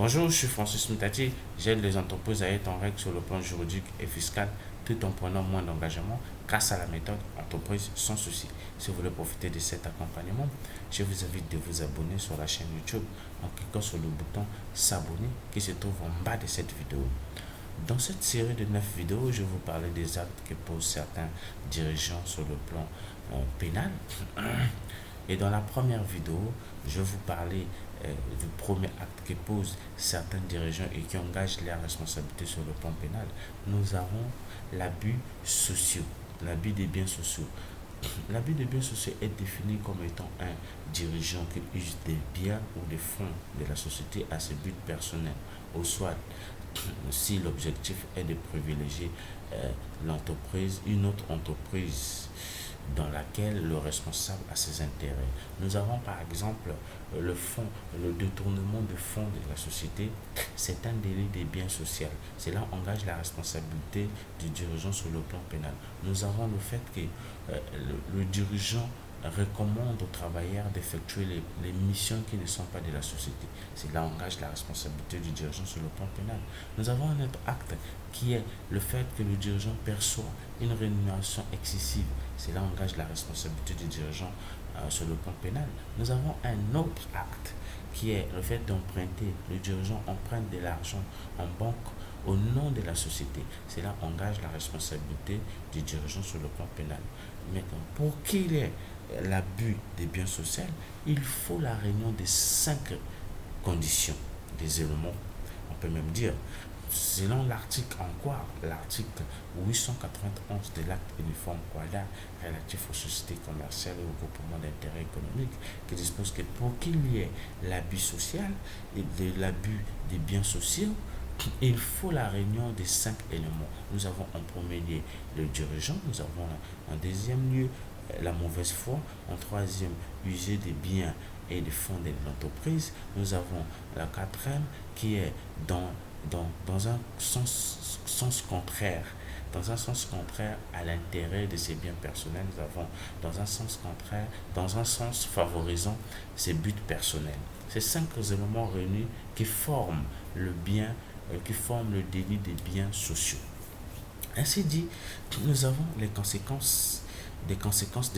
Bonjour, je suis Francis Mutati. J'aide les entreprises à être en règle sur le plan juridique et fiscal tout en prenant moins d'engagement grâce à la méthode entreprise sans souci. Si vous voulez profiter de cet accompagnement, je vous invite de vous abonner sur la chaîne YouTube en cliquant sur le bouton s'abonner qui se trouve en bas de cette vidéo. Dans cette série de 9 vidéos, je vais vous parler des actes que posent certains dirigeants sur le plan pénal. Et dans la première vidéo, je vais vous parler du premier acte que posent certains dirigeants et qui engagent leurs responsabilités sur le plan pénal. Nous avons l'abus social, l'abus des biens sociaux. L'abus des biens sociaux est défini comme étant un dirigeant qui use des biens ou des fonds de la société à ses buts personnels, ou soit si l'objectif est de privilégier l'entreprise, une autre entreprise dans laquelle le responsable a ses intérêts. Nous avons par exemple le détournement de fonds de la société, c'est un délit des biens sociaux. Cela engage la responsabilité du dirigeant sur le plan pénal. Nous avons le fait que le dirigeant recommande aux travailleurs d'effectuer les missions qui ne sont pas de la société. Cela engage la responsabilité du dirigeant sur le plan pénal. Nous avons un autre acte qui est le fait que le dirigeant perçoit une rémunération excessive. Cela engage la responsabilité du dirigeant sur le plan pénal. Nous avons un autre acte qui est le fait d'emprunter. Le dirigeant emprunte de l'argent en banque au nom de la société. Cela engage la responsabilité du dirigeant sur le plan pénal. Maintenant, pour qu'il y ait l'abus des biens sociaux, il faut la réunion des 5 conditions, des éléments, on peut même dire. Selon l'article en quoi l'article 891 de l'acte uniforme quadra relatif aux sociétés commerciales et au groupement d'intérêt économique, qui dispose que pour qu'il y ait l'abus social et de l'abus des biens sociaux, il faut la réunion des 5 éléments. Nous avons en premier lieu le dirigeant, nous avons en deuxième lieu la mauvaise foi, en troisième, user des biens et des fonds de l'entreprise. Nous avons la quatrième qui est dans un sens contraire. Dans un sens contraire à l'intérêt de ses biens personnels, nous avons dans un sens contraire, dans un sens favorisant ses buts personnels. Ces 5 éléments réunis qui forment qui forment le délit des biens sociaux. Ainsi dit, nous avons les conséquences de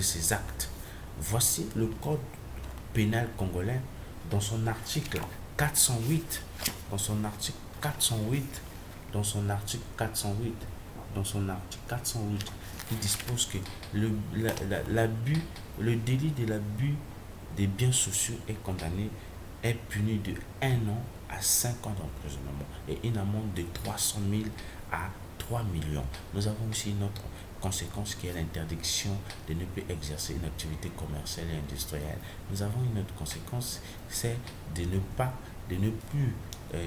ces actes. Voici le code pénal congolais dans son article 408, dans son article 408, dans son article 408, dans son article 408, qui dispose que le délit de l'abus des biens sociaux est puni de 1 an à 5 ans d'emprisonnement et une amende de 300 000 à 3 millions. Nous avons aussi une autre conséquence qui est l'interdiction de ne plus exercer une activité commerciale et industrielle. Nous avons une autre conséquence, c'est de ne plus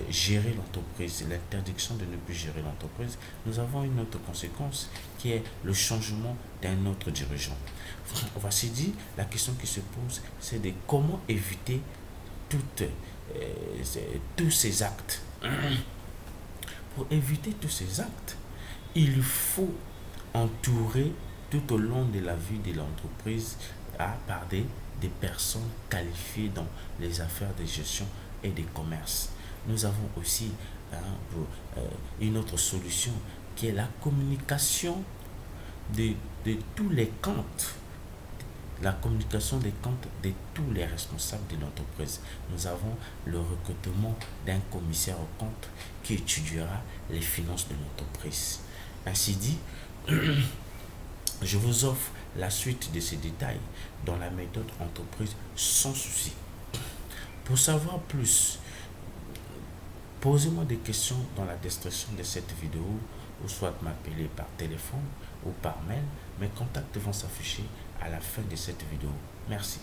gérer l'entreprise, l'interdiction de ne plus gérer l'entreprise. Nous avons une autre conséquence qui est le changement d'un autre dirigeant. Voici dit, la question qui se pose, c'est de comment éviter tous ces actes. Pour éviter tous ces actes, il faut entourer tout au long de la vie de l'entreprise par des personnes qualifiées dans les affaires de gestion et de commerce. Nous avons aussi une autre solution qui est la communication de tous les comptes, la communication des comptes de tous les responsables de l'entreprise. Nous avons le recrutement d'un commissaire aux comptes qui étudiera les finances de l'entreprise. Ainsi dit, je vous offre la suite de ces détails dans la méthode entreprise sans souci. Pour savoir plus, posez-moi des questions dans la description de cette vidéo ou soit m'appeler par téléphone ou par mail. Mes contacts vont s'afficher à la fin de cette vidéo. Merci.